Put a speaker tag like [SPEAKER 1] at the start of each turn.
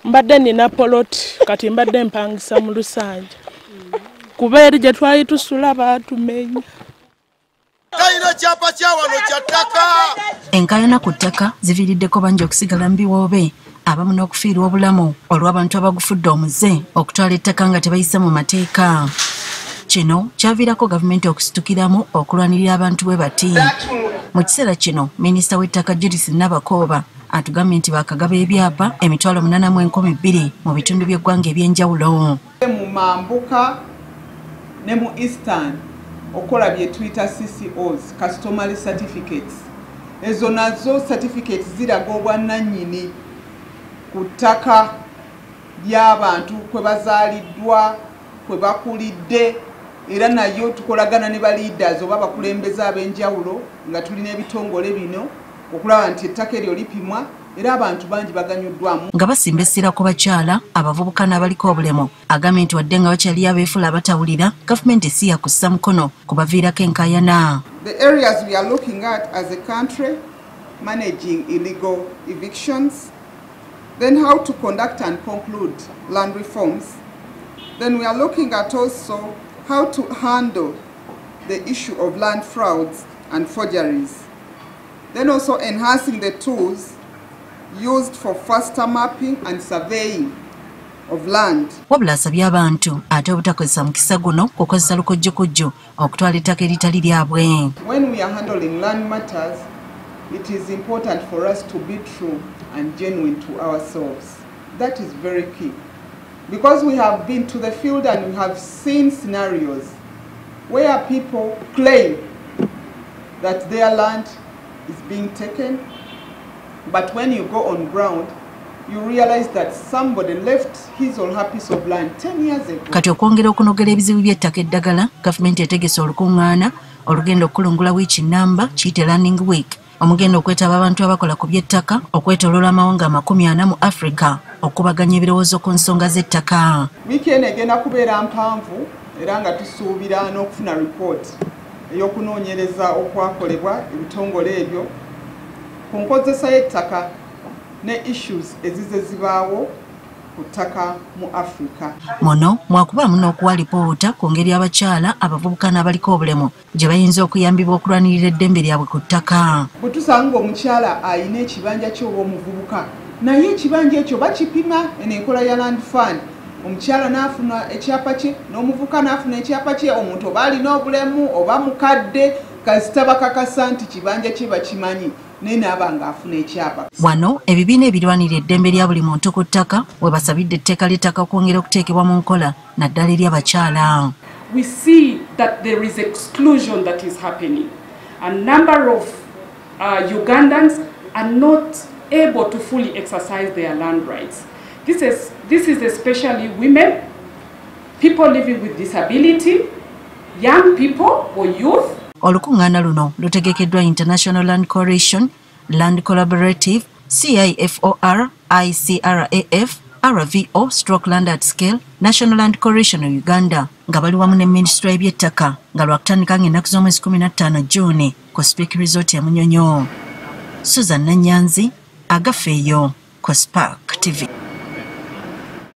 [SPEAKER 1] Mbadde nina poloti kati mbadde mpangisa mu Lusanja. Kuba eri gye twali tusula baatumenya.
[SPEAKER 2] Kayina kyapa kya wano kya ttaka.
[SPEAKER 3] Enkyaana ku ttaka ziviiriddeko bangi okusigala mu biwoobe abamu n'okufiirwa obulamu olw'abantu abagufudde omuze okutwala ettaka nga tebayise mu mateeka. Kino kyaviirako gavumenti okusitukiramu okulwanirira abantu bwe bati. Mu kiseera kino Minisita w'ettaka Judith Nabakooba atugambye nti bakagaba ebyapa 8,200 mu bitundu by'eggwanga eby'enjawulo.
[SPEAKER 4] Mu mambuka ne mu Eastern okola bye tuyita CCOs, customary certificates. Ezo nazo certificates ziraga obwannannyini ku ttaka ly'abantu kwe bazaaliddwa, kwe bakulidde, era nayo tukolagana ne ba leaders oba bakulembeza ab'enjawulo nga tulina ebitongole bino okulaba nti ettaka eryo lipimwa era abantu bangi baganyuddwamu.
[SPEAKER 3] Nga basimba essira ku bakyala abavubuka n'abaliko obulemu agambye nti wadde nga bakyali abeefula abatawulira gavumenti si yakussa mukono kubaviirako enkyaana.
[SPEAKER 4] The areas we are looking at as a country, managing illegal evictions, then how to conduct and conclude land reforms. Then we are looking at also how to handle the issue of land frauds and forgeries. Then also enhancing the tools used for faster mapping and surveying of land.
[SPEAKER 3] Wabula asabye abantu ate obutakozesa mukisa guno kukozesa lukojjokojjo okutwala ettaka eritali lyabwe.
[SPEAKER 4] When we are handling land matters, it is important for us to be true and genuine to ourselves. That is very key. Because we have been to the field and we have seen scenarios where people claim that their land is being taken, but when you go on ground, you realize that somebody left his or her piece of land 10 years ago.
[SPEAKER 3] Kati okwongera okunogera ebizibu by'ettaka eddagala, gavumenti etegese olukung'aana olugenda okulungula wiiki nnamba kiyite Learning Week. Omugenda okwetaba abantu abakola ku by'ettaka okwetooloola amawanga 40 mu Africa okubaganya ebirowoozo ku nsonga z'ettaka.
[SPEAKER 4] Wiiki eno egenda kubeera mpanvu era nga tusuubira n'okufuna report ey'okunoonyereza okwakolebwa ebitongole ebyo ku nkozesa y'ettaka ne issues ezize zibaawo ku ttaka mu Africa.
[SPEAKER 3] Muno mwakubaamu n'okuwa lipoota ku ngeri abakyala abavubuka n'abaliko obulemu gye bayinza okuyambibwa okulwanirira eddembe lyabwe ku ttaka.
[SPEAKER 4] Bwe tusanga omukyala ayina ekibanja kye oba omuvubuka naye ekibanja ekyo bakipima eno enkola ya land fund. Omukyala n'afuna ekyapa kye n'omuvubuka n'afuna ekyapa kye, omuntu oba alina obulemu oba mukadde kasita bakakasa nti kibanja kye bakimanyi naye n'aba ng'afuna ekyapa.
[SPEAKER 3] Wano ebibiina ebirwanirira eddembe lya buli muntu ku ttaka we basabidde etteeka ly'ettaka okwongera okuteekebwa mu nkola naddala eri abakyala.
[SPEAKER 5] We see that there is exclusion that is happening. A number of Ugandans are not able to fully exercise their land rights. This is especially women, people living with disability, young people or youth.
[SPEAKER 3] Olukung'aana luno lutegekeddwa International Land Coalition, Land Collaborative, CIFOR, ICRAF, RVO, Stroke Land at Scale, National Land Coalition of Uganda, nga bali wamu ne Minisita eby'ettaka nga lwakutandika ng'ennaku z'omwezi 15 June ku Speak Resort ya Munyonyo. Susan Nanyanzi, agafeeyo ku Spark TV.